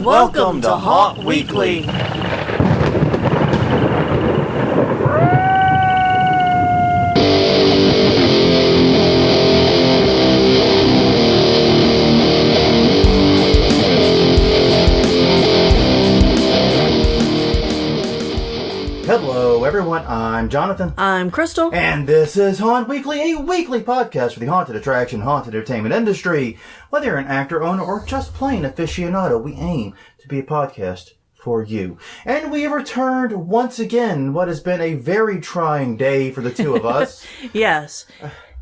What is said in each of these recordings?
Welcome to Haunt Weekly. Hello everyone, I'm Jonathan. I'm Crystal. And this is Haunt Weekly, a weekly podcast for the haunted attraction, haunted entertainment industry. Whether you're an actor, owner, or just plain aficionado, we aim to be a podcast for you. And we have returned once again, what has been a very trying day for the two of us. Yes.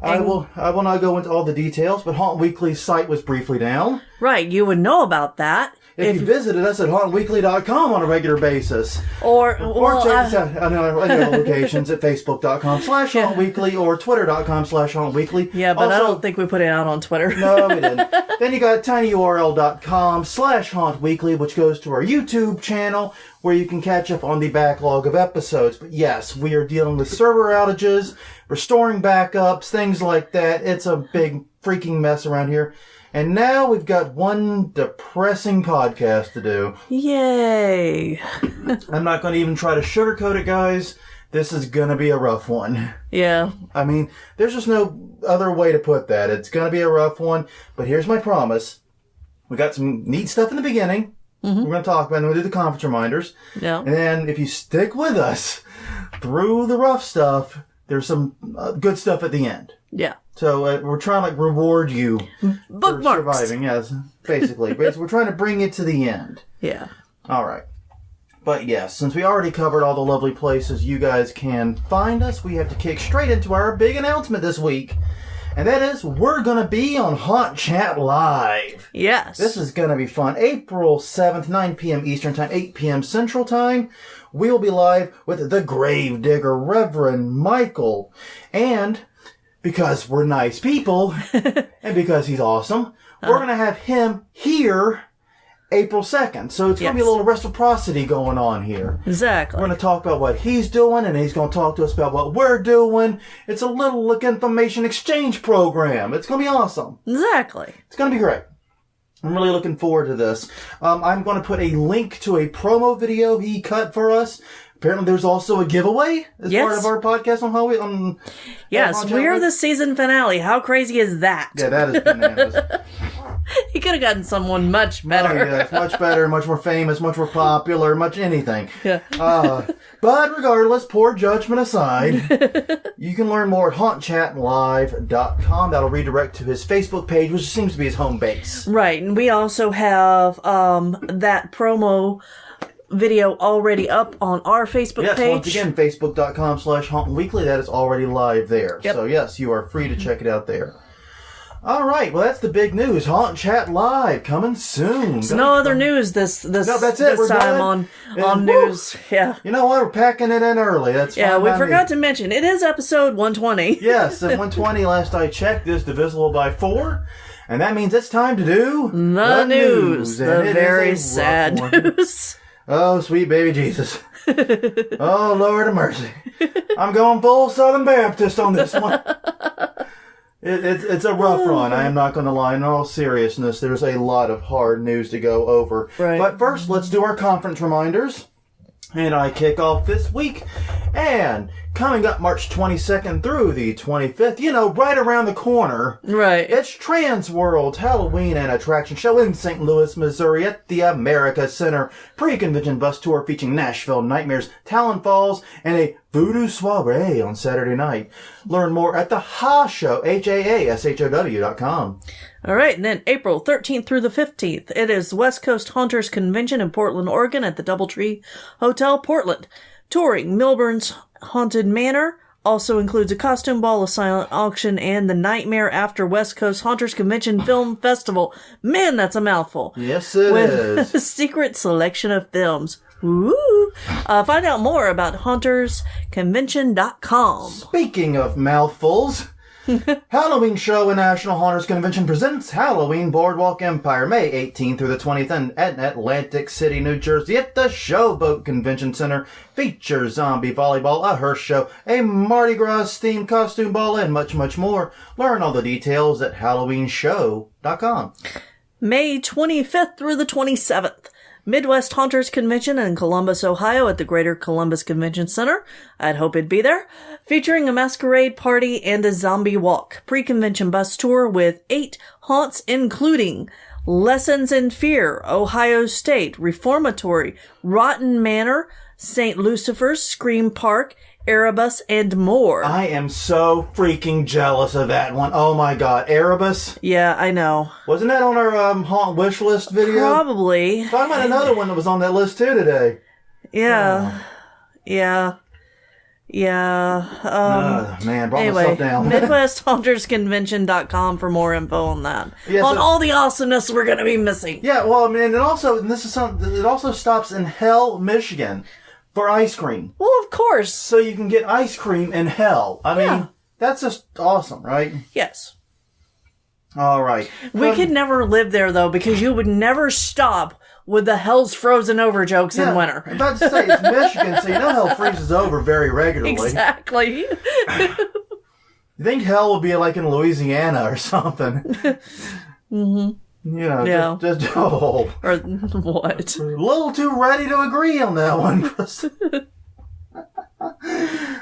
I will not go into all the details, but Haunt Weekly's site was briefly down. Right, you would know about that. If you visited us at hauntweekly.com on a regular basis. Or check us out on other locations at facebook.com/hauntweekly or twitter.com/hauntweekly. Yeah, but I don't think we put it out on Twitter. No, we didn't. Then you got tinyurl.com/hauntweekly, which goes to our YouTube channel, where you can catch up on the backlog of episodes. But yes, we are dealing with server outages, restoring backups, things like that. It's a big freaking mess around here. And now we've got one depressing podcast to do. Yay. I'm not going to even try to sugarcoat it, guys. This is going to be a rough one. Yeah. I mean, there's just no other way to put that. It's going to be a rough one. But here's my promise. We got some neat stuff in the beginning. Mm-hmm. We're going to talk about it, and we'll do the conference reminders. Yeah. And then if you stick with us through the rough stuff, there's some good stuff at the end. Yeah. So we're trying to reward you Bookmarks. for surviving. Yes, basically. We're trying to bring it to the end. Yeah. All right. But yes, since we already covered all the lovely places you guys can find us, we have to kick straight into our big announcement this week. And that is, we're going to be on Haunt Chat Live. Yes. This is going to be fun. April 7th, 9 p.m. Eastern Time, 8 p.m. Central Time. We will be live with the Gravedigger, Reverend Michael. And because we're nice people, and because he's awesome, we're going to have him here April 2nd. So it's going to be a little reciprocity going on here. Exactly. We're going to talk about what he's doing, and he's going to talk to us about what we're doing. It's a little information exchange program. It's going to be awesome. Exactly. It's going to be great. I'm really looking forward to this. I'm going to put a link to a promo video he cut for us. Apparently, there's also a giveaway as part of our podcast on Halloween. Yes, we're the season finale. How crazy is that? Yeah, that is bananas. He could have gotten someone much better. Oh, yeah, much better, much more famous, much more popular, much anything. Yeah. But regardless, poor judgment aside, you can learn more at hauntchatlive.com. That'll redirect to his Facebook page, which seems to be his home base. Right, and we also have that promo video already up on our Facebook page. Yes, once again, facebook.com/hauntweekly. That is already live there. Yep. So yes, you are free to check it out there. All right, well, that's the big news. Haunt Chat Live coming soon. So no other news this No, that's it. this time on news. Yeah. You know what? We're packing it in early. That's fine. Yeah, we forgot to mention it is episode 120. Yes, at 120 last I checked, is divisible by 4. And that means it's time to do the news. The very sad news. Oh, sweet baby Jesus. Oh, Lord of mercy. I'm going full Southern Baptist on this one. It's a rough run. I am not going to lie. In all seriousness, there's a lot of hard news to go over. Right. But first, let's do our conference reminders. And I kick off this week. And coming up March 22nd through the 25th, right around the corner. Right. It's Trans World's Halloween and Attraction Show in St. Louis, Missouri at the America Center. Pre-convention bus tour featuring Nashville Nightmares, Talon Falls, and a voodoo soiree on Saturday night. Learn more at the HA Show, HAASHOW.com. All right, and then April 13th through the 15th, it is West Coast Haunters Convention in Portland, Oregon at the Doubletree Hotel, Portland. Touring Milburn's Haunted Manor also includes a costume ball, a silent auction, and the Nightmare After West Coast Haunters Convention Film Festival. Man, that's a mouthful. Yes, it is. With a secret selection of films. Ooh. Find out more about HauntersConvention.com. Speaking of mouthfuls, Halloween Show and National Haunters Convention presents Halloween Boardwalk Empire, May 18th through the 20th at Atlantic City, New Jersey at the Showboat Convention Center. Features zombie volleyball, a hearse show, a Mardi Gras themed costume ball, and much, much more. Learn all the details at HalloweenShow.com. May 25th through the 27th. Midwest Haunters Convention in Columbus, Ohio at the Greater Columbus Convention Center. I'd hope it'd be there. Featuring a masquerade party and a zombie walk. Pre-convention bus tour with 8 haunts including Lessons in Fear, Ohio State, Reformatory, Rotten Manor, St. Lucifer's, Scream Park, Erebus, and more. I am so freaking jealous of that one. Oh my god, Erebus? Yeah, I know. Wasn't that on our haunt wish list video? Probably. Talking about another one that was on that list too today. Yeah. Yeah. Man, brought Anyway, myself down. MidwestHauntersConvention.com for more info on that. Yeah, on so- all the awesomeness we're going to be missing. Yeah, well, I mean, and it also stops in Hell, Michigan for ice cream. Well, of course. So you can get ice cream in Hell. I mean, that's just awesome, right? Yes. All right. We could never live there, though, because you would never stop with the Hell's Frozen Over jokes in winter. I'm about to say, it's Michigan, so you know Hell freezes over very regularly. Exactly. You think Hell will be like in Louisiana or something? Mm-hmm. You know, Yeah. just oh. Or what? A little too ready to agree on that one.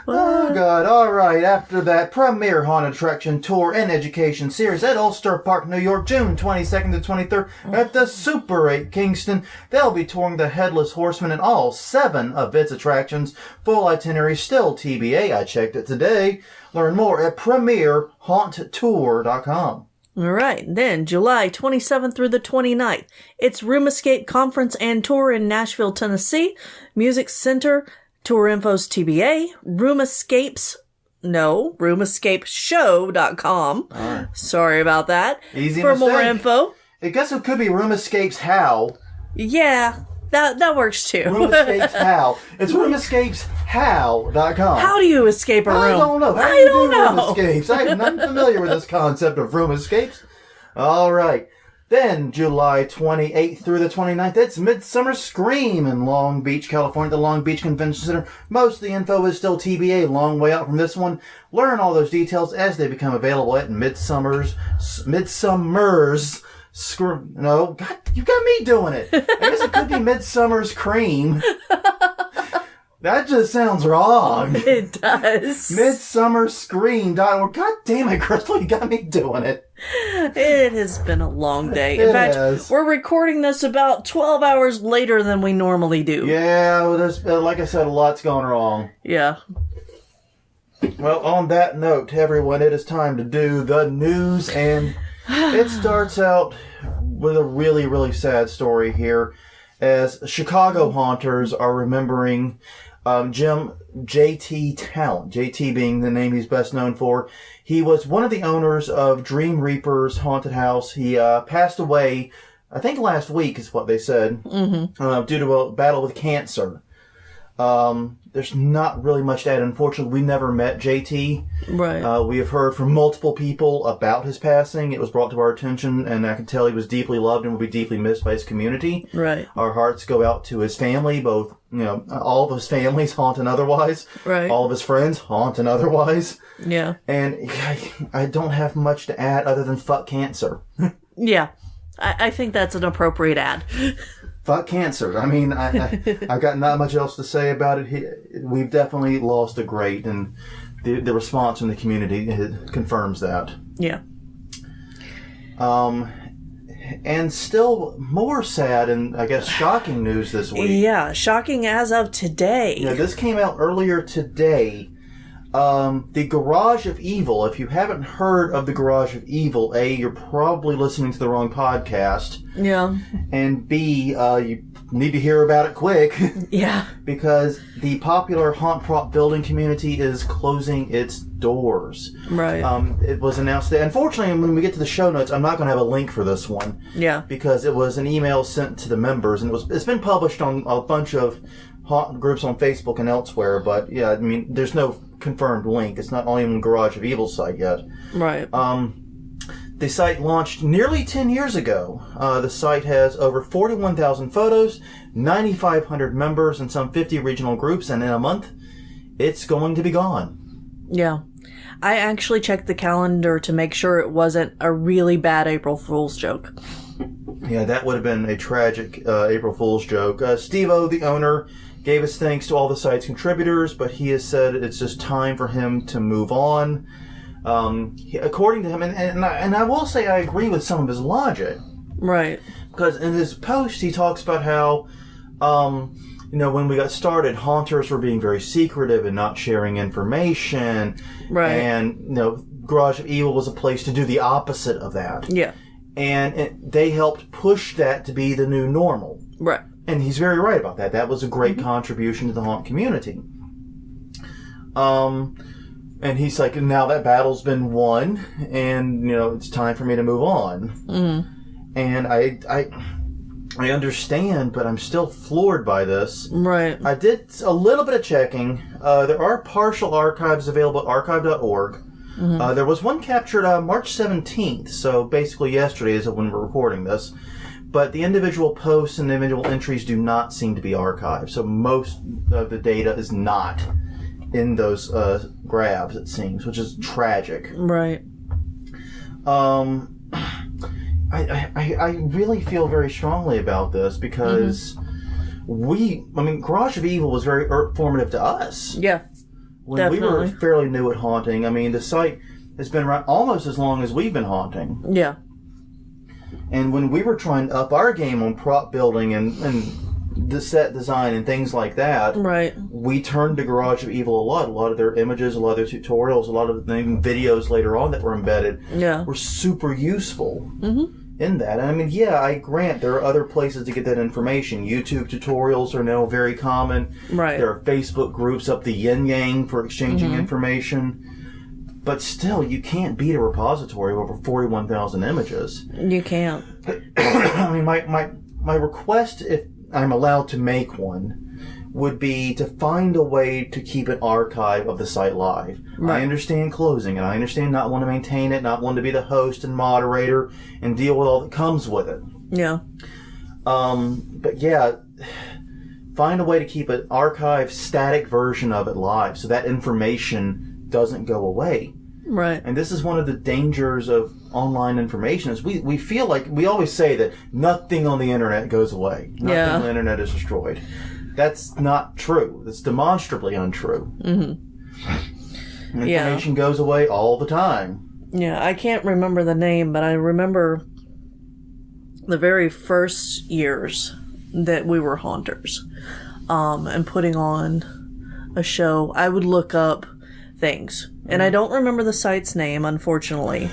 Oh, God. All right. After that premier haunted attraction tour and education series at Ulster Park, New York, June 22nd to 23rd at the Super 8 Kingston, they'll be touring the Headless Horseman and all 7 of its attractions. Full itinerary still TBA. I checked it today. Learn more at premierhaunttour.com. All right. Then, July 27th through the 29th, it's Room Escape Conference and Tour in Nashville, Tennessee. Music Center. Tour info's TBA. RoomEscapesShow.com. Right. Sorry about that. Easy For mistake. more info. I guess it could be Room Escapes How. Yeah, that works too. Room Escapes How. It's RoomEscapesHow.com. How do you escape a room? I don't know. How do I you don't do Room know. Escapes? I'm not familiar with this concept of room escapes. All right. Then, July 28th through the 29th, it's Midsummer Scream in Long Beach, California, the Long Beach Convention Center. Most of the info is still TBA, long way out from this one. Learn all those details as they become available at Midsummer's Scream. No, God, you got me doing it. I guess it could be Midsummer's Cream. That just sounds wrong. It does. MidsummerScream.org. God damn it, Crystal, you got me doing it. It has been a long day. In It fact, has. we're recording this about 12 hours later than we normally do. Yeah, well, there's, like I said, a lot's gone wrong. Yeah. Well, on that note, everyone, it is time to do the news, and it starts out with a really, really sad story here, as Chicago haunters are remembering Jim J.T. Talent, J.T. being the name he's best known for. He was one of the owners of Dream Reaper's haunted house. He passed away, I think last week is what they said, due to a battle with cancer. There's not really much to add. Unfortunately, we never met JT. Right. We have heard from multiple people about his passing. It was brought to our attention, and I can tell he was deeply loved and will be deeply missed by his community. Right. Our hearts go out to his family, both, all of his families, haunt and otherwise. Right. All of his friends, haunt and otherwise. Yeah. And I don't have much to add other than fuck cancer. Yeah. I think that's an appropriate ad. Fuck cancer. I mean, I've got not much else to say about it. We've definitely lost a great, and the response from the community confirms that. Yeah. And still more sad and, I guess, shocking news this week. Yeah, shocking as of today. Yeah, this came out earlier today. The Garage of Evil. If you haven't heard of the Garage of Evil, A, you're probably listening to the wrong podcast. Yeah. And B, you need to hear about it quick. Yeah. Because the popular haunt prop building community is closing its doors. Right. It was announced that, unfortunately, when we get to the show notes, I'm not going to have a link for this one. Yeah. Because it was an email sent to the members, and it's been published on a bunch of haunt groups on Facebook and elsewhere, but yeah, I mean, there's no confirmed link. It's not only on the Garage of Evil site yet. Right. The site launched nearly 10 years ago. The site has over 41,000 photos, 9,500 members, and some 50 regional groups, and in a month, it's going to be gone. Yeah. I actually checked the calendar to make sure it wasn't a really bad April Fool's joke. Yeah, that would have been a tragic April Fool's joke. Steve-O, the owner, gave his thanks to all the site's contributors, but he has said it's just time for him to move on. According to him, and I will say I agree with some of his logic. Right. Because in his post, he talks about how, when we got started, haunters were being very secretive and not sharing information. Right. And, Garage of Evil was a place to do the opposite of that. Yeah. And they helped push that to be the new normal. Right. And he's very right about that. That was a great contribution to the haunt community. And he's like, now that battle's been won, and, it's time for me to move on. Mm-hmm. And I understand, but I'm still floored by this. Right. I did a little bit of checking. There are partial archives available at archive.org. Mm-hmm. There was one captured March 17th, so basically yesterday is when we're recording this. But the individual posts and the individual entries do not seem to be archived, so most of the data is not in those grabs, it seems, which is tragic. Right. I really feel very strongly about this because Garage of Evil was very formative to us. Yeah. When definitely. we were fairly new at haunting, the site has been around almost as long as we've been haunting. Yeah. And when we were trying to up our game on prop building and the set design and things like that, right, we turned to Garage of Evil a lot. A lot of their images, a lot of their tutorials, a lot of the videos later on that were embedded were super useful in that. And I grant there are other places to get that information. YouTube tutorials are now very common. Right. There are Facebook groups up the yin yang for exchanging information. But still, you can't beat a repository of over 41,000 images. You can't. My request, if I'm allowed to make one, would be to find a way to keep an archive of the site live. Right. I understand closing, and I understand not want to maintain it, not want to be the host and moderator, and deal with all that comes with it. Yeah. Find a way to keep an archive static version of it live so that information doesn't go away. Right. And this is one of the dangers of online information is we feel like we always say that nothing on the internet goes away. Nothing on the internet is destroyed. That's not true. It's demonstrably untrue. Mm-hmm. Information goes away all the time. Yeah, I can't remember the name, but I remember the very first years that we were haunters and putting on a show. I would look up things. And I don't remember the site's name, unfortunately.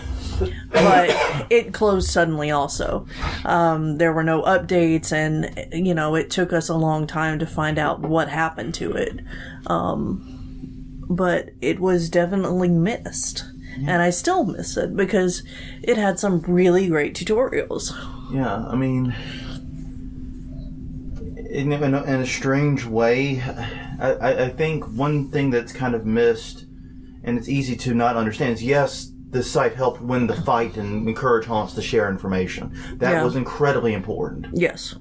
But it closed suddenly also. There were no updates, and, it took us a long time to find out what happened to it. But it was definitely missed. And I still miss it because it had some really great tutorials. Yeah, in a strange way, I think one thing that's kind of missed, and it's easy to not understand, is yes, this site helped win the fight and encourage haunts to share information. That was incredibly important. Yes.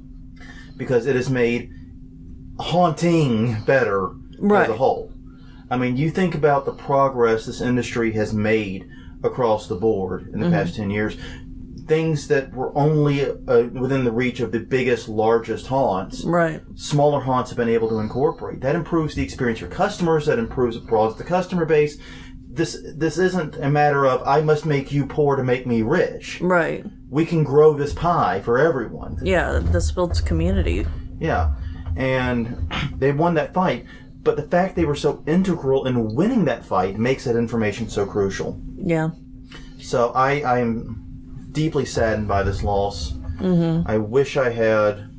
Because it has made haunting better as a whole. You think about the progress this industry has made across the board in the past 10 years. Things that were only within the reach of the biggest, largest haunts. Right. Smaller haunts have been able to incorporate. That improves the experience for customers. That broadens the customer base. This isn't a matter of, I must make you poor to make me rich. Right. We can grow this pie for everyone. Yeah, this builds community. Yeah. And they won that fight. But the fact they were so integral in winning that fight makes that information so crucial. Yeah. So I am deeply saddened by this loss. Mm-hmm. I wish I had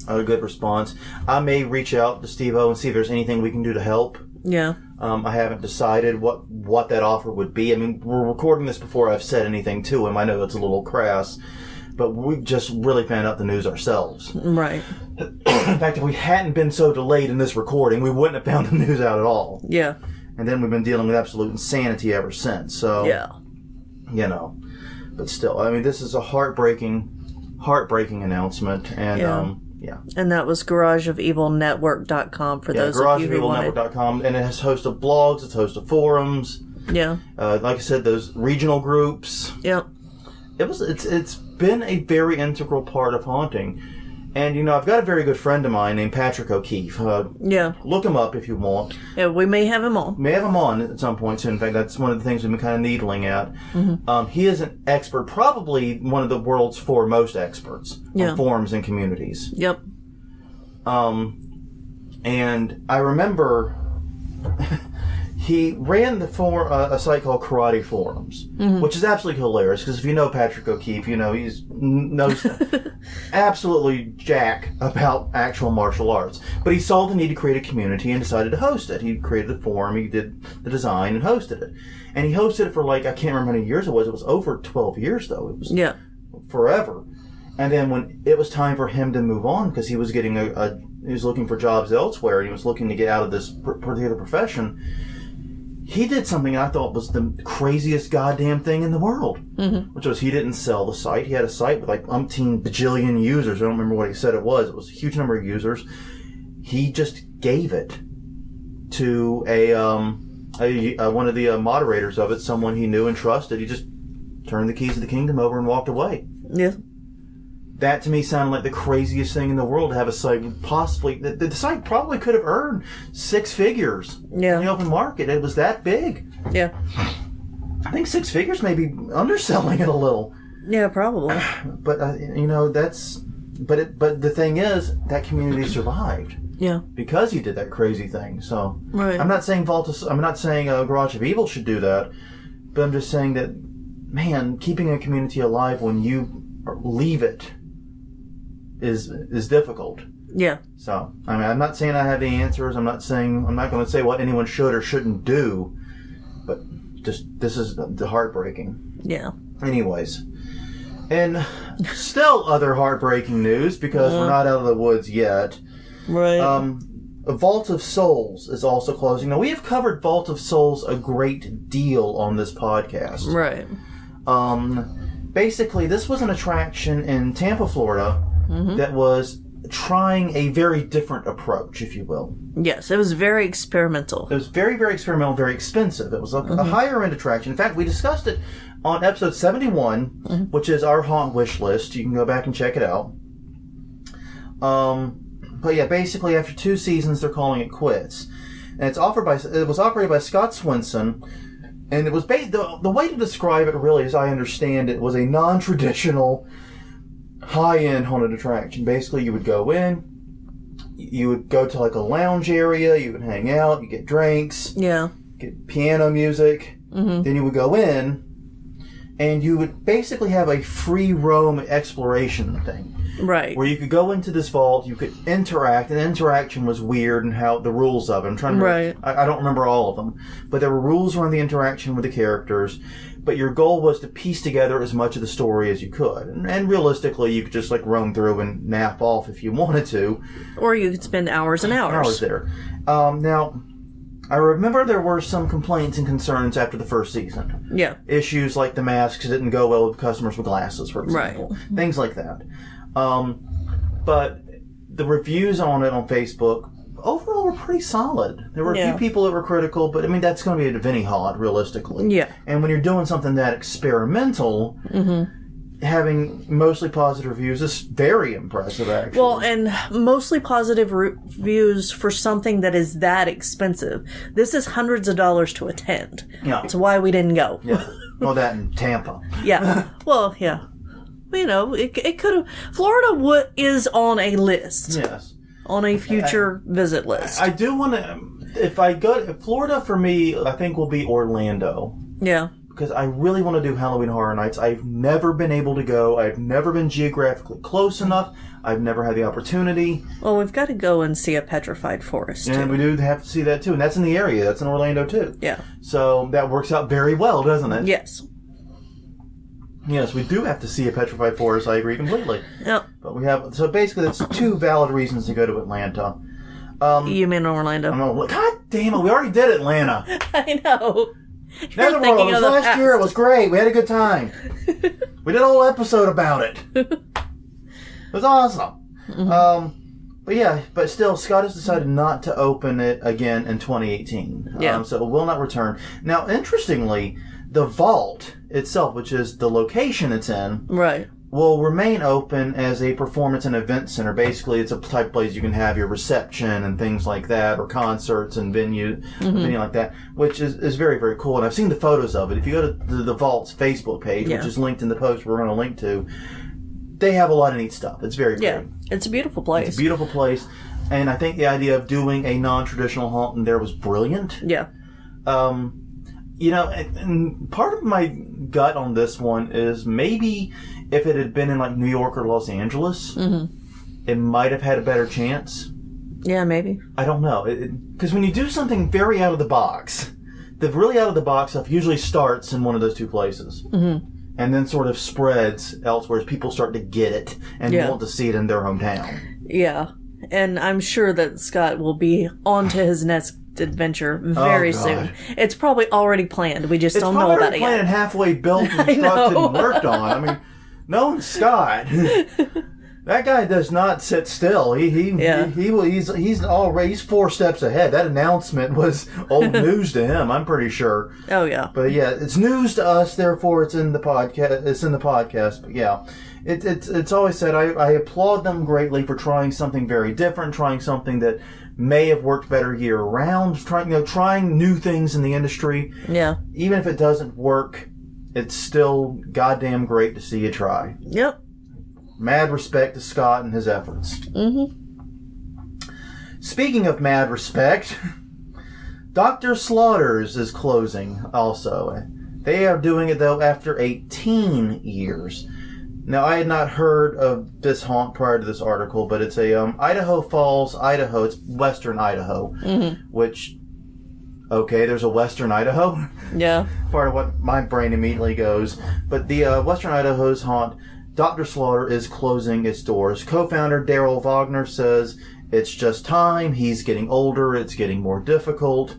a good response. I may reach out to Steve-O and see if there's anything we can do to help. Yeah. I haven't decided what that offer would be. We're recording this before I've said anything to him. I know it's a little crass, but we just really found out the news ourselves. Right. In fact, if we hadn't been so delayed in this recording, we wouldn't have found the news out at all. Yeah. And then we've been dealing with absolute insanity ever since. So, yeah. But still, this is a heartbreaking announcement. And, yeah. And that was garageofevilnetwork.com for those of you who wanted. garageofevilnetwork.com. And it has a host of blogs, it's a host of forums. Yeah. Like I said, those regional groups. Yep. It's been a very integral part of haunting. And, I've got a very good friend of mine named Patrick O'Keefe. Look him up if you want. Yeah, we may have him on. May have him on at some point soon. In fact, that's one of the things we've been kind of needling at. Mm-hmm. He is an expert, probably one of the world's foremost experts on forums and communities. Yep. And I remember he ran a site called Karate Forums, which is absolutely hilarious, because if you know Patrick O'Keefe, he's knows absolutely jack about actual martial arts. But he saw the need to create a community and decided to host it. He created a forum, he did the design, and hosted it. And he hosted it for I can't remember how many years it was. It was over 12 years, though. It was forever. And then when it was time for him to move on, because he was getting he was looking for jobs elsewhere, and he was looking to get out of this particular profession, he did something I thought was the craziest goddamn thing in the world, which was he didn't sell the site. He had a site with umpteen bajillion users. I don't remember what he said it was. It was a huge number of users. He just gave it to one of the moderators of it, someone he knew and trusted. He just turned the keys of the kingdom over and walked away. Yeah. That to me sounded like the craziest thing in the world, to have a site possibly... The site probably could have earned 6 figures in the open market. It was that big. Yeah. I think 6 figures may be underselling it a little. Yeah, probably. But, that's... But the thing is, that community survived. Yeah. Because he did that crazy thing. So, right. I'm not saying Garage of Evil should do that, but I'm just saying that, man, keeping a community alive when you leave it is difficult. Yeah. So, I'm not saying I have the answers. I'm not going to say what anyone should or shouldn't do, but just, this is heartbreaking. Yeah. Anyways. And still other heartbreaking news, because we're not out of the woods yet. Right. Vault of Souls is also closing. Now, we have covered Vault of Souls a great deal on this podcast. Right. Basically, this was an attraction in Tampa, Florida, that was trying a very different approach, if you will. Yes, it was very experimental. It was very, very experimental, very expensive. It was a higher-end attraction. In fact, we discussed it on episode 71, which is our haunt wish list. You can go back and check it out. But yeah, basically, after 2 seasons, they're calling it quits. And it was operated by Scott Swinson. And it was the way to describe it, really, as I understand it, was a non-traditional, high-end haunted attraction. Basically, you would go in, you would go to a lounge area, you would hang out, you get drinks, get piano music, then you would go in, and you would basically have a free roam exploration thing. Right. Where you could go into this vault, you could interact, and interaction was weird and how the rules of it. I'm trying to I don't remember all of them, but there were rules around the interaction with the characters, but your goal was to piece together as much of the story as you could. And realistically, you could just roam through and nap off if you wanted to. Or you could spend hours and hours. Hours there. Now, I remember there were some complaints and concerns after the first season. Yeah. Issues like the masks didn't go well with customers with glasses, for example. Right. Things like that. But the reviews on it on Facebook overall were pretty solid. There were a few people that were critical, but that's going to be a Vinnie haunt, realistically. Yeah. And when you're doing something that experimental, having mostly positive reviews is very impressive, actually. Well, and mostly positive reviews for something that is that expensive. This is hundreds of dollars to attend. Yeah. That's why we didn't go. Yeah. Well, that in Tampa. Yeah. Well, yeah. It could have... Florida is on a list. Yes. On a future visit list. I do want to... If I go to... Florida, for me, I think will be Orlando. Yeah. Because I really want to do Halloween Horror Nights. I've never been able to go. I've never been geographically close enough. I've never had the opportunity. Well, we've got to go and see a petrified forest, too. And we do have to see that, too. And that's in the area. That's in Orlando, too. Yeah. So that works out very well, doesn't it? Yes. Yes, we do have to see a petrified forest. I agree completely. Yep. But we have... So basically, that's 2 valid reasons to go to Atlanta. You mean Orlando? God damn it, we already did Atlanta. I know. Never mind. It was last year. It was great. We had a good time. We did a whole episode about it. It was awesome. But still, Scott has decided not to open it again in 2018. Yeah. So it will not return. Now, interestingly, the vault itself, which is the location it's in, right, will remain open as a performance and event center. Basically, it's a type of place you can have your reception and things like that, or concerts and venue like that, which is very, very cool. And I've seen the photos of it. If you go to the Vault's Facebook page, which is linked in the post we're going to link to, they have a lot of neat stuff. It's very great. It's a beautiful place. It's a beautiful place. And I think the idea of doing a non-traditional haunt in there was brilliant. Yeah. And part of my gut on this one is maybe if it had been in like New York or Los Angeles, it might have had a better chance. Yeah, maybe. I don't know. Because when you do something very out of the box, the really out of the box stuff usually starts in one of those two places. And then sort of spreads elsewhere as people start to get it and want to see it in their hometown. Yeah. And I'm sure that Scott will be on to his next adventure very soon. It's probably already planned. We just don't know about it yet. It's probably planned, halfway built, constructed, and worked on. I mean, knowing Scott, that guy does not sit still. He's 4 steps ahead. That announcement was old news to him, I'm pretty sure. Oh yeah. But yeah, it's news to us, therefore it's in the podcast. It's in the podcast. But yeah. It's always said I applaud them greatly for trying something very different, trying something that may have worked better year round, trying new things in the industry. Yeah. Even if it doesn't work, it's still goddamn great to see you try. Yep. Mad respect to Scott and his efforts. Speaking of mad respect, Dr. Slaughter's is closing also. They are doing it though after 18 years. Now, I had not heard of this haunt prior to this article, but it's a Idaho Falls, Idaho. It's western Idaho, which, okay, there's a western Idaho. Yeah. Part of what my brain immediately goes. But the western Idaho's haunt, Dr. Slaughter, is closing its doors. Co-founder Daryl Wagner says it's just time. He's getting older. It's getting more difficult.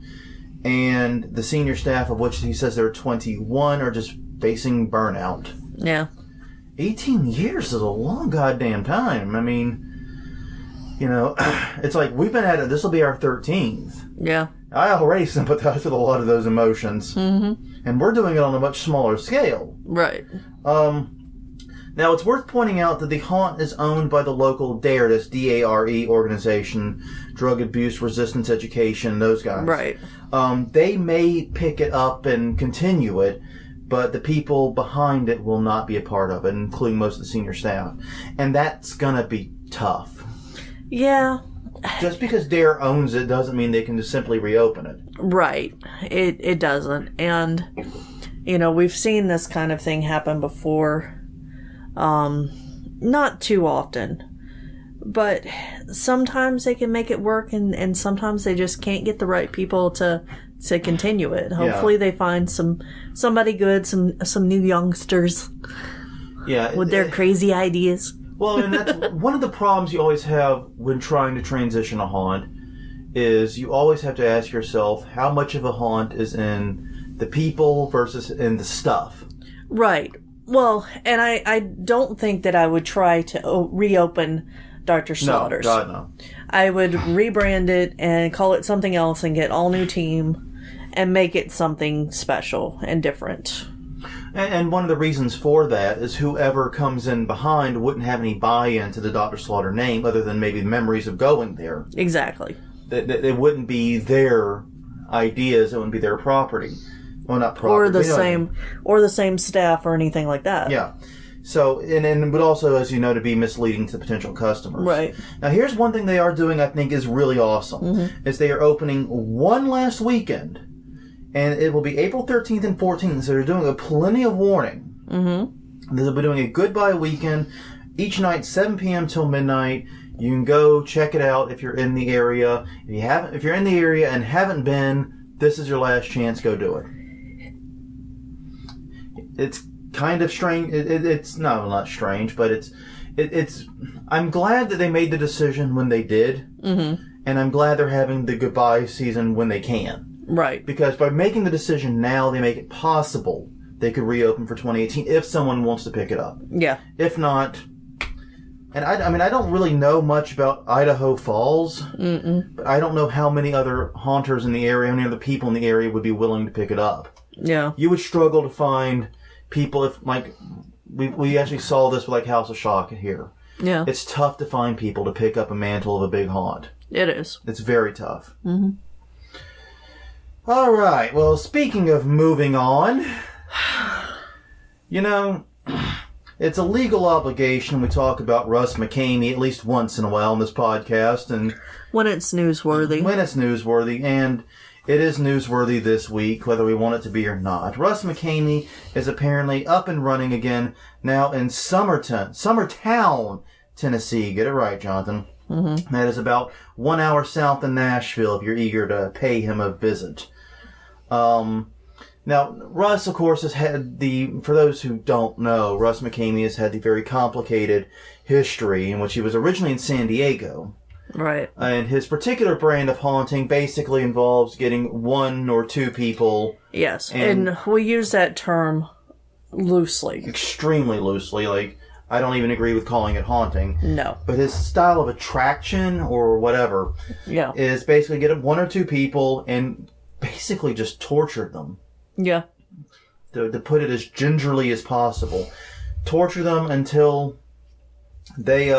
And the senior staff, of which he says there are 21, are just facing burnout. Yeah. 18 years is a long goddamn time. I mean, it's like we've been at it. This will be our 13th. Yeah. I already sympathize with a lot of those emotions. And we're doing it on a much smaller scale. Right. Now, it's worth pointing out that the haunt is owned by the local DARE, this D-A-R-E organization, Drug Abuse Resistance Education, those guys. Right. They may pick it up and continue it, but the people behind it will not be a part of it, including most of the senior staff. And that's going to be tough. Yeah. Just because DARE owns it doesn't mean they can just simply reopen it. Right. It doesn't. And, we've seen this kind of thing happen before. Not too often. But sometimes they can make it work, and sometimes they just can't get the right people to continue it. Hopefully they find somebody good, some new youngsters with their crazy ideas. Well, and that's one of the problems you always have when trying to transition a haunt is you always have to ask yourself how much of a haunt is in the people versus in the stuff. Right. Well, and I don't think that I would try to reopen Dr. Slaughter's. No, God, no. I would rebrand it and call it something else and get all new team and make it something special and different. And one of the reasons for that is whoever comes in behind wouldn't have any buy-in to the Dr. Slaughter name other than maybe memories of going there. Exactly. They wouldn't be their ideas. It wouldn't be their property. Well, not property. Or the same staff or anything like that. Yeah. So, and would also, as you know, to be misleading to potential customers. Right. Now, here's one thing they are doing I think is really awesome. Is they are opening one last weekend. And it will be April 13th and 14th, so they're doing a plenty of warning. They'll be doing a goodbye weekend, each night 7 p.m. till midnight. You can go check it out if you're in the area. If you're in the area and haven't been, this is your last chance. Go do it. It's kind of strange. It's not strange, but it's. I'm glad that they made the decision when they did, and I'm glad they're having the goodbye season when they can. Right. Because by making the decision now, they make it possible they could reopen for 2018 if someone wants to pick it up. Yeah. If not, and I don't really know much about Idaho Falls, but I don't know how many other haunters in the area, how many other people in the area would be willing to pick it up. Yeah. You would struggle to find people if, like, We actually saw this with like House of Shock here. Yeah. It's tough to find people to pick up a mantle of a big haunt. It is. It's very tough. Mm-hmm. All right. Well, speaking of moving on, you know, it's a legal obligation. We talk about Russ McCamey at least once in a while on this podcast, and when it's newsworthy. And it is newsworthy this week, whether we want it to be or not. Russ McCamey is apparently up and running again now in Summertown, Tennessee. Get it right, Jonathan. Mm-hmm. That is about 1 hour south of Nashville if you're eager to pay him a visit. Now, Russ, of course, has had for those who don't know, Russ McCamey has had the very complicated history in which he was originally in San Diego. Right. And his particular brand of haunting basically involves getting one or two people. Yes, and we use that term loosely. Extremely loosely. Like, I don't even agree with calling it haunting. No. But his style of attraction or whatever is basically get one or two people and basically just torture them. Yeah. To put it as gingerly as possible. Torture them until he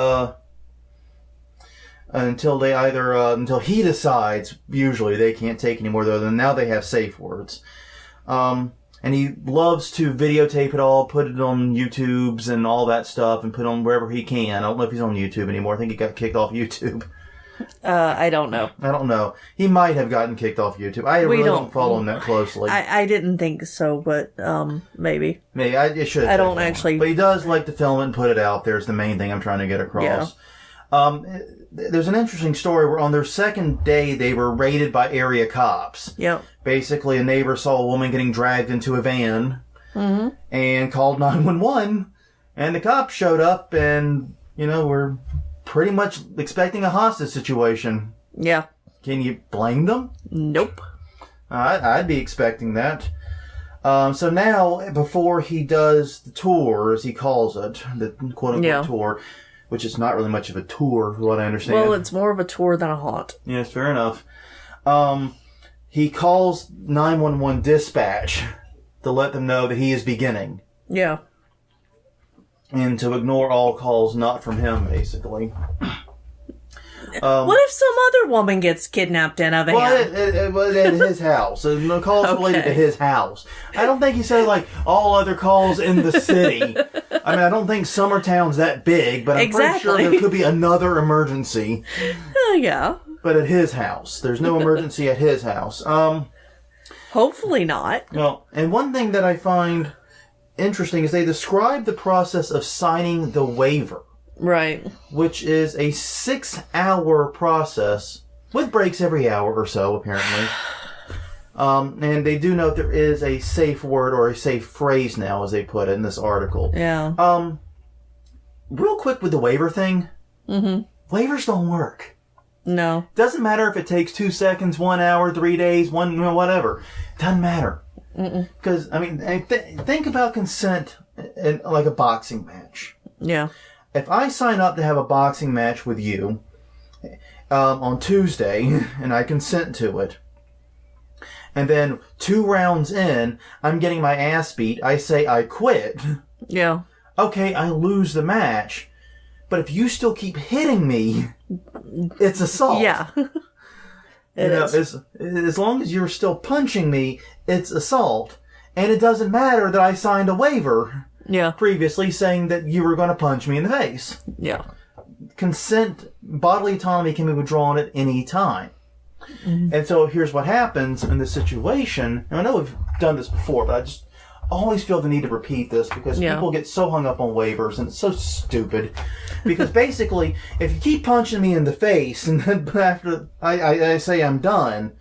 decides, usually they can't take anymore, though, then now they have safe words. And he loves to videotape it all, put it on YouTubes and all that stuff, and put it on wherever he can. I don't know if he's on YouTube anymore. I think he got kicked off YouTube. I don't know. I don't know. He might have gotten kicked off YouTube. I really don't follow him that closely. I didn't think so, but maybe. Maybe. It should have. I don't actually. But he does like to film it and put it out there is the main thing I'm trying to get across. Yeah. There's an interesting story where on their second day they were raided by area cops. Yep. Basically, a neighbor saw a woman getting dragged into a van and called 911, and the cops showed up and, were pretty much expecting a hostage situation. Yeah. Can you blame them? Nope. I'd be expecting that. So now, before he does the tour, as he calls it, the quote-unquote tour, which is not really much of a tour, from what I understand. Well, it's more of a tour than a haunt. Yes, fair enough. He calls 911 dispatch to let them know that he is beginning. Yeah. And to ignore all calls not from him, basically. What if some other woman gets kidnapped in a van? Well, it was at his house. The calls related to his house. I don't think he said, all other calls in the city. I mean, I don't think Summertown's that big, but I'm pretty sure there could be another emergency. Yeah. But at his house. There's no emergency at his house. Hopefully not. Well, and one thing that I find interesting is they describe the process of signing the waiver. Right. Which is a 6-hour process with breaks every hour or so, apparently. And they do note there is a safe word or a safe phrase now, as they put it in this article. Yeah. Real quick with the waiver thing. Mm-hmm. Waivers don't work. No. Doesn't matter if it takes 2 seconds, 1 hour, 3 days, whatever. Doesn't matter. Because, think about consent in like a boxing match. Yeah. If I sign up to have a boxing match with you on Tuesday, and I consent to it, and then 2 rounds in, I'm getting my ass beat, I say I quit. Yeah. Okay, I lose the match. But if you still keep hitting me, it's assault. Yeah. As long as you're still punching me, it's assault. And it doesn't matter that I signed a waiver. Yeah. Previously saying that you were going to punch me in the face. Yeah. Consent, bodily autonomy can be withdrawn at any time. Mm-hmm. And so here's what happens in this situation. And I know we've done this before, but I just always feel the need to repeat this because people get so hung up on waivers and it's so stupid. Because basically, if you keep punching me in the face and then after I say I'm done,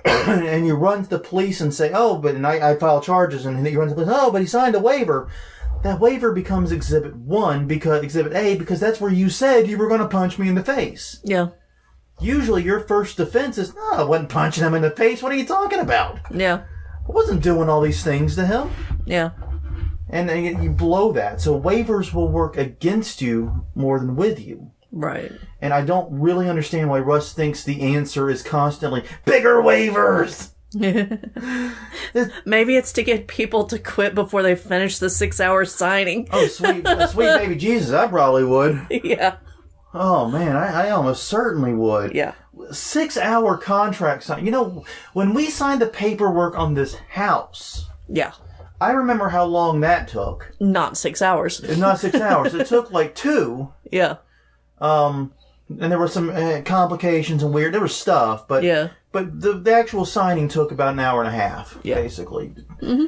and you run to the police and say, and I file charges, and you run to the police, but he signed a waiver. That waiver becomes Exhibit A, because that's where you said you were going to punch me in the face. Yeah. Usually your first defense is, no, I wasn't punching him in the face. What are you talking about? Yeah. I wasn't doing all these things to him. Yeah. And you blow that. So waivers will work against you more than with you. Right. And I don't really understand why Russ thinks the answer is constantly bigger waivers. Maybe it's to get people to quit before they finish the 6-hour signing. Oh, sweet baby Jesus, I probably would. Yeah. Oh, man, I almost certainly would. Yeah. 6-hour contract sign. You know, when we signed the paperwork on this house, Yeah. I remember how long that took. Not 6 hours. Not 6 hours. It took like 2. Yeah. And there were some complications and weird. There was stuff, but Yeah. But the actual signing took about an hour and a half, basically. Mm-hmm.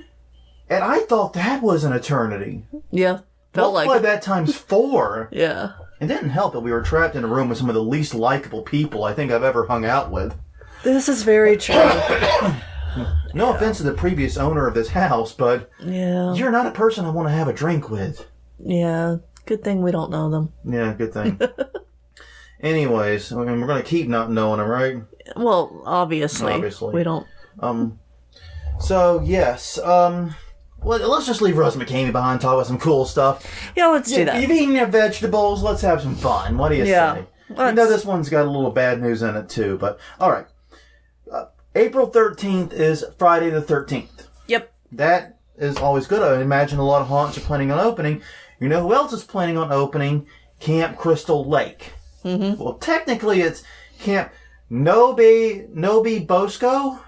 And I thought that was an eternity. Yeah. Felt Multiply like that times 4. Yeah. It didn't help that we were trapped in a room with some of the least likable people I think I've ever hung out with. This is very true. No offense to the previous owner of this house, but you're not a person I want to have a drink with. Yeah. Good thing we don't know them. Yeah, good thing. Anyways, I mean, we're going to keep not knowing them, right? Well, obviously. We don't. So, yes. Let's just leave Rose McKamey behind and talk about some cool stuff. Yeah, let's do that. You've eaten your vegetables. Let's have some fun. What do you say? I know this one's got a little bad news in it, too, but all right. April 13th is Friday the 13th. Yep. That is always good. I imagine a lot of haunts are planning on opening. You know who else is planning on opening? Camp Crystal Lake. Mm-hmm. Well, technically it's Camp Nobi Bosco?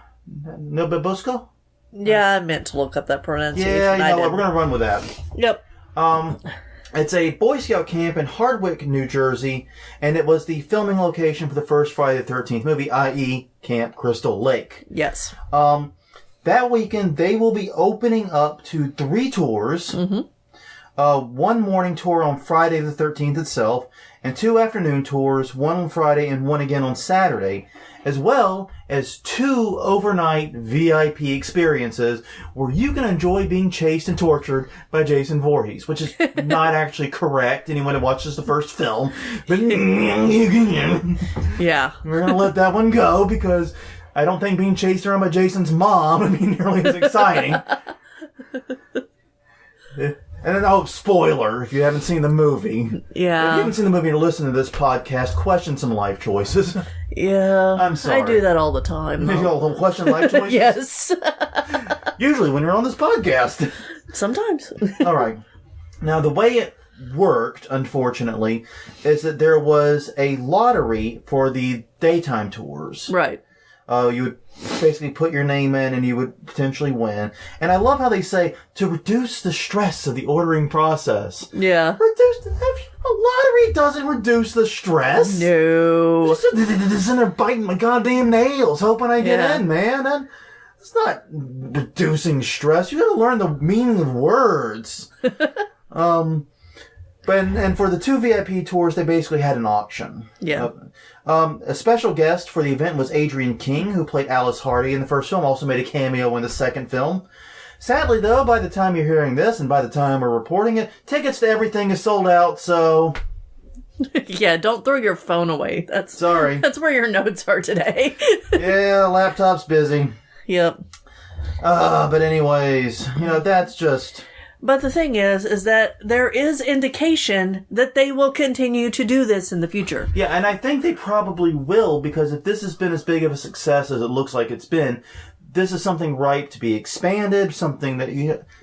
Yeah, I meant to look up that pronunciation. Yeah, you know what? We're going to run with that. Yep. It's a Boy Scout camp in Hardwick, New Jersey, and it was the filming location for the first Friday the 13th movie, i.e. Camp Crystal Lake. Yes. That weekend, they will be opening up to 3 tours. Mm-hmm. One morning tour on Friday the 13th itself, and 2 afternoon tours, one on Friday and one again on Saturday, as well as 2 overnight VIP experiences where you can enjoy being chased and tortured by Jason Voorhees, which is not actually correct. Anyone who watches the first film, but yeah, we're going to let that one go because I don't think being chased around by Jason's mom would be nearly as exciting. And then, spoiler, if you haven't seen the movie. Yeah. If you haven't seen the movie and listened to this podcast, question some life choices. Yeah. I'm sorry. I do that all the time. You'll question life choices? Yes. Usually when you're on this podcast. Sometimes. All right. Now, the way it worked, unfortunately, is that there was a lottery for the daytime tours. Right. You would basically put your name in and you would potentially win. And I love how they say, to reduce the stress of the ordering process. Yeah. A lottery doesn't reduce the stress. No. Just in there biting my goddamn nails, hoping I get in, man. It's not reducing stress. You gotta learn the meaning of words. And for the 2 VIP tours, they basically had an auction. Yeah. A special guest for the event was Adrienne King, who played Alice Hardy in the first film, also made a cameo in the second film. Sadly, though, by the time you're hearing this, and by the time we're reporting it, tickets to everything is sold out, so... Yeah, don't throw your phone away. Sorry. That's where your notes are today. Yeah, laptop's busy. Yep. But anyways, that's just... But the thing is that there is indication that they will continue to do this in the future. Yeah, and I think they probably will, because if this has been as big of a success as it looks like it's been, this is something ripe to be expanded, something that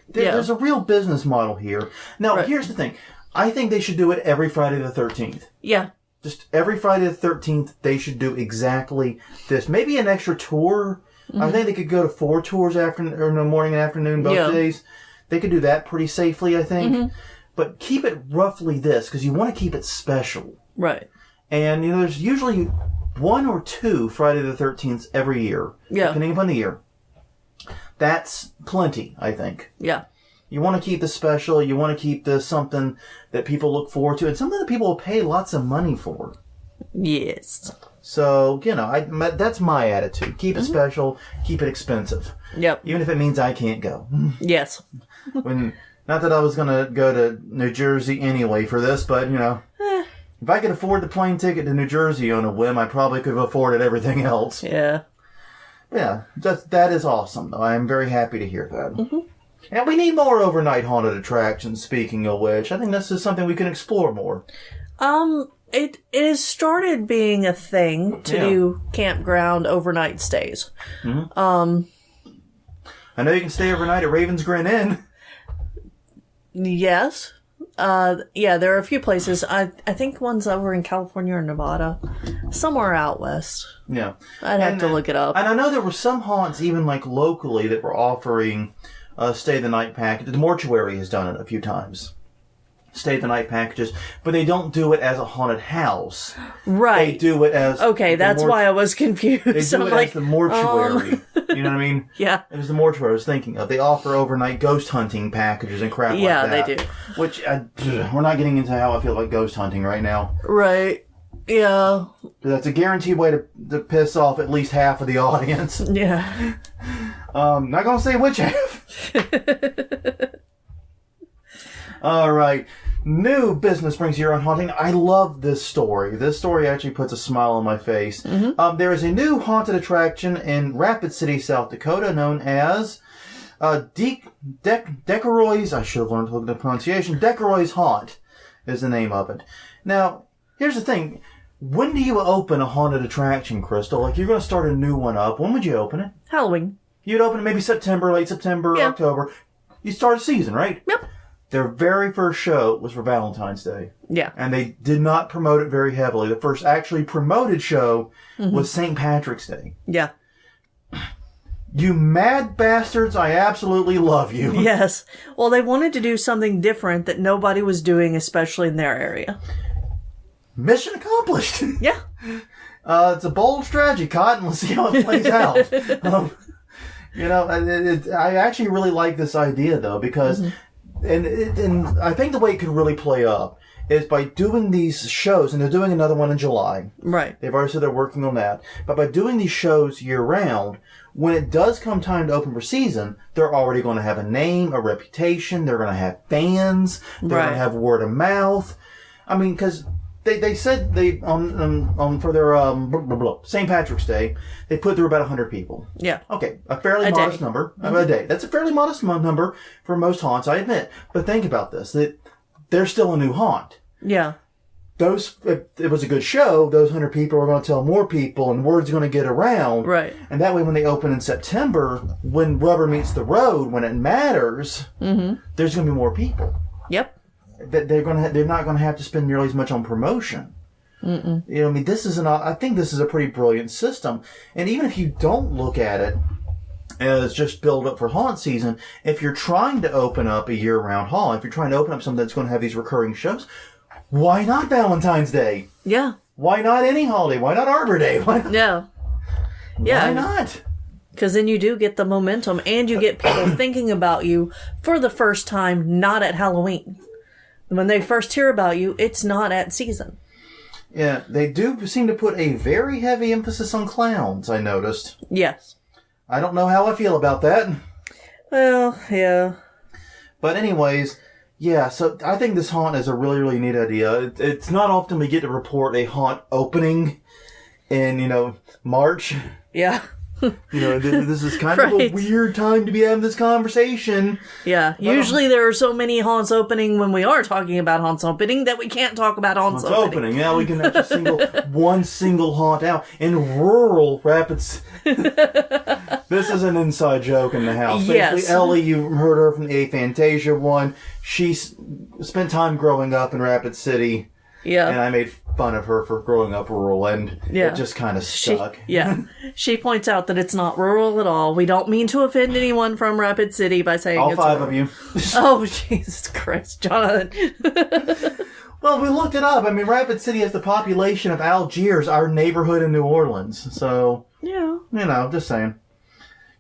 there's a real business model here. Now, Here's the thing. I think they should do it every Friday the 13th. Yeah. Just every Friday the 13th, they should do exactly this. Maybe an extra tour. Mm-hmm. I think they could go to 4 tours morning and afternoon, both days. They could do that pretty safely, I think. Mm-hmm. But keep it roughly this, because you want to keep it special. Right. And, there's usually 1 or 2 Friday the 13th every year. Yeah. Depending upon the year. That's plenty, I think. Yeah. You want to keep this special. You want to keep this something that people look forward to. And something that people will pay lots of money for. Yes. So, that's my attitude. Keep it special. Keep it expensive. Yep. Even if it means I can't go. Yes. Not that I was going to go to New Jersey anyway for this, but, if I could afford the plane ticket to New Jersey on a whim, I probably could have afforded everything else. Yeah. Yeah, that is awesome, though. I am very happy to hear that. Mm-hmm. And we need more overnight haunted attractions, speaking of which. I think this is something we can explore more. It has started being a thing to do campground overnight stays. Mm-hmm. I know you can stay overnight at Raven's Grin Inn. Yes. There are a few places. I think one's over in California or Nevada. Somewhere out west. Yeah. I'd have to look it up. And I know there were some haunts, even like locally, that were offering stay the night package. The mortuary has done it a few times. Stay the night packages, but they don't do it as a haunted house. Right. They do it as... Okay, that's why I was confused. They do it as the mortuary. You know what I mean? Yeah. It was the mortuary I was thinking of. They offer overnight ghost hunting packages and crap like that. Yeah, they do. Which, we're not getting into how I feel like ghost hunting right now. Right. Yeah. That's a guaranteed way to piss off at least half of the audience. Yeah. Not gonna say which half. All right. New business brings you on haunting. I love this story. This story actually puts a smile on my face. Mm-hmm. There is a new haunted attraction in Rapid City, South Dakota, known as Decaroy's. I should have learned to look at the pronunciation. Decaroy's Haunt is the name of it. Now, here's the thing. When do you open a haunted attraction, Crystal? Like, you're going to start a new one up. When would you open it? Halloween. You'd open it maybe September, late September, October. You start a season, right? Yep. Their very first show was for Valentine's Day. Yeah. And they did not promote it very heavily. The first actually promoted show was St. Patrick's Day. Yeah. You mad bastards, I absolutely love you. Yes. Well, they wanted to do something different that nobody was doing, especially in their area. Mission accomplished. Yeah. It's a bold strategy, Cotton. Let's see how it plays out. I actually really like this idea, though, because... And I think the way it could really play up is by doing these shows, and they're doing another one in July. Right. They've already said they're working on that. But by doing these shows year-round, when it does come time to open for season, they're already going to have a name, a reputation, they're going to have fans, they're going to have word of mouth. I mean, because... They said they for their St. Patrick's Day, they put through about 100 people. Yeah. Okay, a fairly modest number a day. That's a fairly modest number for most haunts, I admit. But think about this: that they're still a new haunt. Yeah. If it was a good show, those 100 people are going to tell more people, and word's going to get around. Right. And that way, when they open in September, when rubber meets the road, when it matters, there's going to be more people. Yep. That they're not going to have to spend nearly as much on promotion. Mm-mm. You know, I mean, I think this is a pretty brilliant system. And even if you don't look at it as just build up for haunt season, if you're trying to open up a year-round haunt, if you're trying to open up something that's going to have these recurring shows, why not Valentine's Day? Yeah. Why not any holiday? Why not Arbor Day? Why not? Yeah. Why not? Because then you do get the momentum, and you get people thinking about you for the first time, not at Halloween. When they first hear about you, it's not at season. Yeah, they do seem to put a very heavy emphasis on clowns, I noticed. Yes. I don't know how I feel about that. Well, yeah. But anyways, yeah, so I think this haunt is a really, really neat idea. It's not often we get to report a haunt opening in, March. Yeah. This is kind of a weird time to be having this conversation. Yeah, usually there are so many haunts opening when we are talking about haunts opening that we can't talk about haunts opening. Yeah, we can actually single one single haunt out. In rural Rapids, this is an inside joke in the house. Yes. Basically, Ellie, you heard her from the A Fantasia one. She spent time growing up in Rapid City. Yeah. And I made fun of her for growing up rural, and it just kind of stuck. She points out that it's not rural at all. We don't mean to offend anyone from Rapid City by saying all it's five rural. of you. Oh, Jesus Christ, Jonathan. Well, we looked it up. I mean, Rapid City has the population of Algiers, our neighborhood in New Orleans. So, just saying.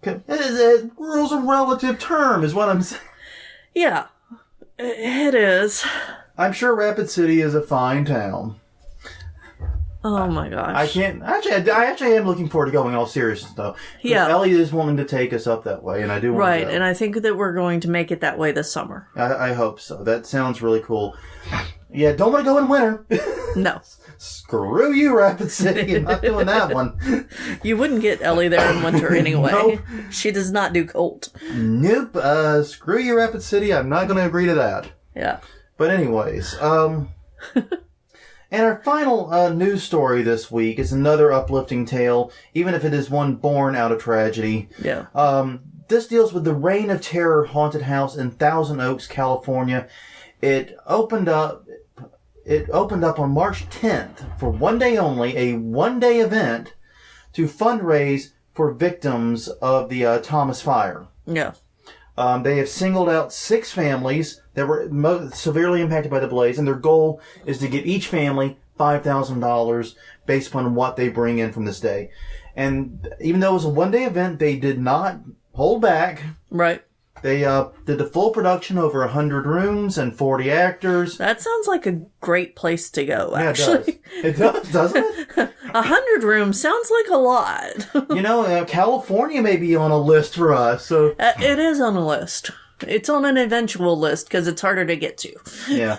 Rural's a relative term, is what I'm saying. Yeah, it is. I'm sure Rapid City is a fine town. Oh my gosh. I actually am looking forward to going, all seriousness though. Yeah. Ellie is wanting to take us up that way, and I do want to go. Right, and I think that we're going to make it that way this summer. I hope so. That sounds really cool. Yeah, don't want to go in winter. No. Screw you, Rapid City. I'm not doing that one. You wouldn't get Ellie there in winter anyway. Nope. She does not do cold. Nope. Screw you, Rapid City. I'm not going to agree to that. Yeah. But anyways, And our final news story this week is another uplifting tale, even if it is one born out of tragedy. Yeah. This deals with the Reign of Terror haunted house in Thousand Oaks, California. It opened up on March 10th for one day only, a one-day event to fundraise for victims of the Thomas Fire. Yeah. They have singled out 6 families that were severely impacted by the blaze, and their goal is to give each family $5,000 based upon what they bring in from this day. And even though it was a one-day event, they did not hold back. Right. They did the full production over 100 rooms and 40 actors. That sounds like a great place to go, actually. Yeah, it does, doesn't it? 100 rooms sounds like a lot. California may be on a list for us. So it is on a list. It's on an eventual list because it's harder to get to. Yeah.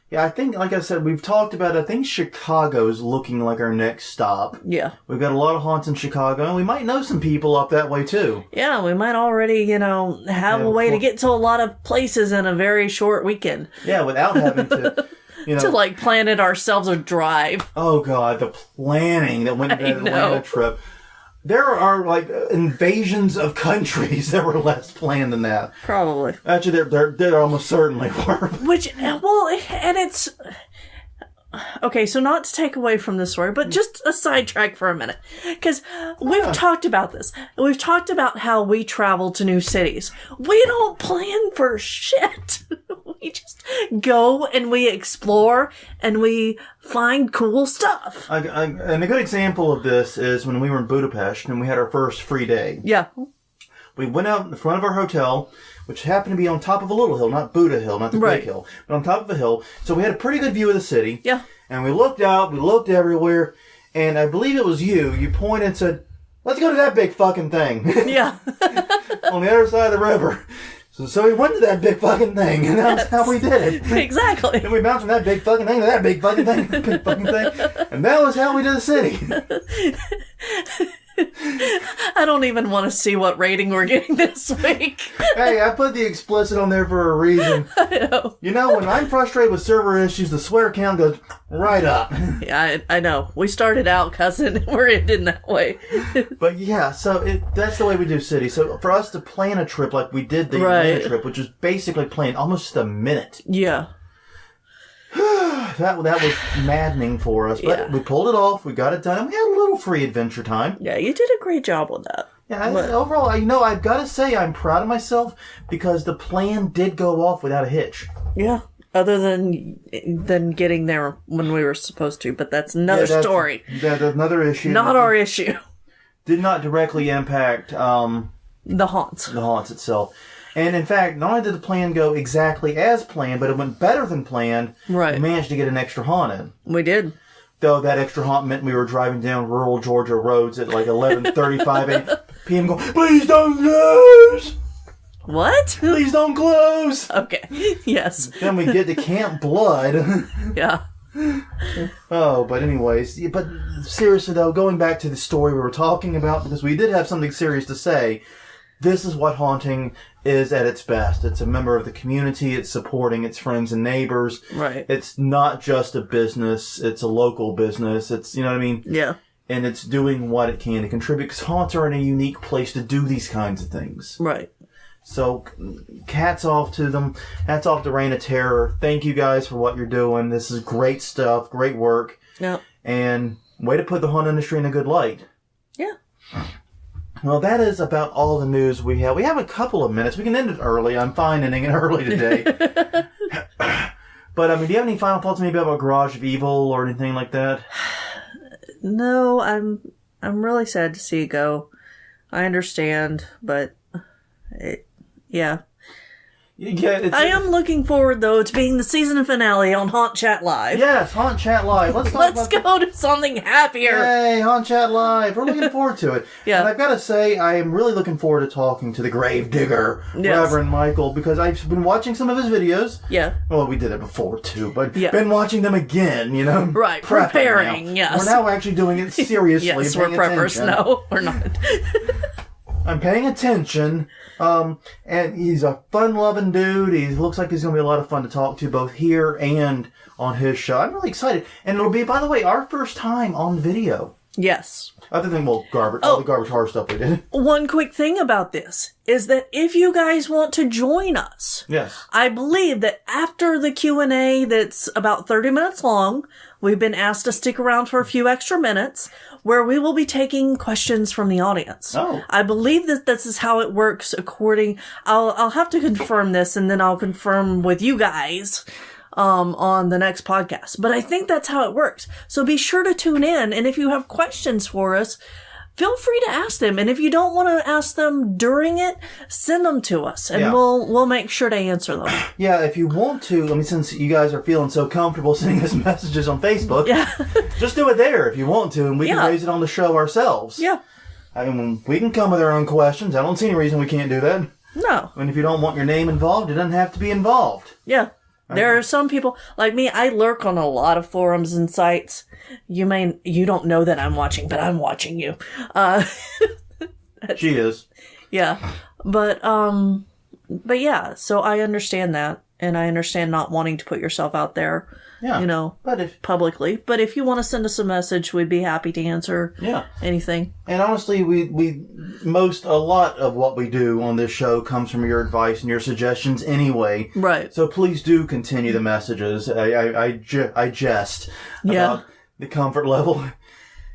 Yeah, I think, like I said, we've talked about it. I think Chicago's looking like our next stop. Yeah. We've got a lot of haunts in Chicago, and we might know some people up that way, too. Yeah, we might already, have a way to get to a lot of places in a very short weekend. Yeah, without having to, to, plan it ourselves or drive. Oh, God, the planning that went into that Atlanta trip. There are, invasions of countries that were less planned than that. Probably. Actually, there almost certainly were. And it's... Okay, so not to take away from this story, but just a sidetrack for a minute. Because we've talked about this. We've talked about how we travel to new cities. We don't plan for shit. We just go and we explore and we find cool stuff. And a good example of this is when we were in Budapest and we had our first free day. Yeah. We went out in front of our hotel, which happened to be on top of a little hill, not Buddha Hill, not the big hill, but on top of a hill. So we had a pretty good view of the city. Yeah. And we looked out, we looked everywhere, and I believe it was you. You pointed and said, "Let's go to that big fucking thing." Yeah. On the other side of the river. So we went to that big fucking thing, and that's how we did it. Exactly. And we bounced from that big fucking thing to that big fucking thing, that big fucking thing. And that was how we did the city. I don't even want to see what rating we're getting this week. Hey, I put the explicit on there for a reason. I know. When I'm frustrated with server issues, the swear count goes right up. Yeah, I know. We started out cussing, we're ending that way. But yeah, so that's the way we do city. So for us to plan a trip like we did the Atlanta trip, which was basically planned almost a minute. Yeah. That was maddening for us, but we pulled it off. We got it done. And we had a little free adventure time. Yeah, you did a great job with that. Yeah, overall, I've got to say I'm proud of myself because the plan did go off without a hitch. Yeah, other than getting there when we were supposed to, but that's another story. That's another issue. Not our issue. Did not directly impact the haunts. The haunts itself. And in fact, not only did the plan go exactly as planned, but it went better than planned. Right. We managed to get an extra haunt in. We did. Though that extra haunt meant we were driving down rural Georgia roads at 11:35 p.m. going, "Please don't close!" What? Please don't close! Okay. Yes. Then we get to Camp Blood. Yeah. Oh, but anyways. But seriously though, going back to the story we were talking about, because we did have something serious to say, this is what haunting is at its best. It's a member of the community. It's supporting its friends and neighbors. Right. It's not just a business. It's a local business. It's, you know what I mean? Yeah. And it's doing what it can to contribute, because haunts are in a unique place to do these kinds of things. Right. So, hats off to them. Hats off to Reign of Terror. Thank you guys for what you're doing. This is great stuff. Great work. Yeah. And way to put the haunt industry in a good light. Yeah. Well, that is about all the news we have. We have a couple of minutes. We can end it early. I'm fine ending it early today. But, do you have any final thoughts maybe about Garage of Evil or anything like that? No, I'm really sad to see it go. I understand, but yeah. Yeah, I am looking forward, though, to being the season finale on Haunt Chat Live. Yes, Haunt Chat Live. Let's go to something happier. Yay, Haunt Chat Live. We're looking forward to it. Yeah. And I've got to say, I am really looking forward to talking to the Gravedigger, Reverend Michael, because I've been watching some of his videos. Yeah. Well, we did it before, too, but been watching them again, Right, preparing, now. yes. We're now actually doing it seriously. Yes, we're preppers. Attention. No, we're not. I'm paying attention. And he's a fun-loving dude. He looks like he's going to be a lot of fun to talk to, both here and on his show. I'm really excited. And it'll be, by the way, our first time on video. Yes. Other than, all the garbage horror stuff we did. One quick thing about this is that if you guys want to join us, yes, I believe that after the Q&A that's about 30 minutes long, we've been asked to stick around for a few extra minutes where we will be taking questions from the audience. Oh. I believe that this is how it works I'll have to confirm this and then I'll confirm with you guys on the next podcast. But I think that's how it works. So be sure to tune in. And if you have questions for us, feel free to ask them. And if you don't want to ask them during it, send them to us and we'll make sure to answer them. Yeah, if you want to, since you guys are feeling so comfortable sending us messages on Facebook, just do it there if you want to, and we can raise it on the show ourselves. Yeah. We can come with our own questions. I don't see any reason we can't do that. No. And if you don't want your name involved, it doesn't have to be involved. Yeah. There are some people, like me, I lurk on a lot of forums and sites. You don't know that I'm watching, but I'm watching you. She is. Yeah. But yeah, so I understand that. And I understand not wanting to put yourself out there, publicly. But if you want to send us a message, we'd be happy to answer anything. And honestly, a lot of what we do on this show comes from your advice and your suggestions anyway. Right. So please do continue the messages. I jest about the comfort level.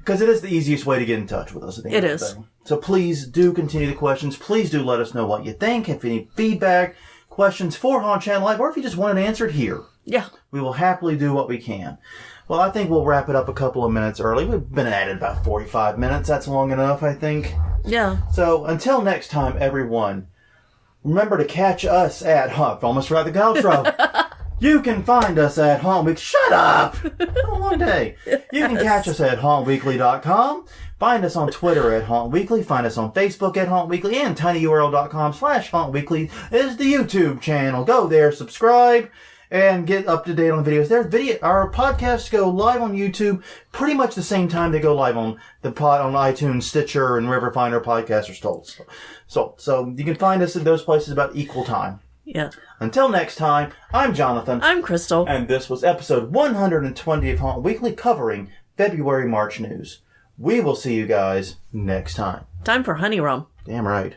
Because it is the easiest way to get in touch with us. At the end of the day. So please do continue the questions. Please do let us know what you think. If any feedback, questions for Haunt Channel Live, or if you just want it answered here. Yeah. We will happily do what we can. Well, I think we'll wrap it up a couple of minutes early. We've been at it about 45 minutes. That's long enough, I think. Yeah. So until next time, everyone, remember to catch us at Haunt. Almost forgot the outro. You can find us at Haunt Week. Shut up! One day. You can catch us at hauntweekly.com. Find us on Twitter at Haunt Weekly. Find us on Facebook at Haunt Weekly. And tinyurl.com/Haunt Weekly is the YouTube channel. Go there, subscribe, and get up to date on the videos. Our podcasts go live on YouTube pretty much the same time they go live on on iTunes, Stitcher, and wherever finer podcasts are sold. So you can find us in those places about equal time. Yeah. Until next time, I'm Jonathan. I'm Crystal. And this was episode 120 of Haunt Weekly, covering February March news. We will see you guys next time. Time for honey rum. Damn right.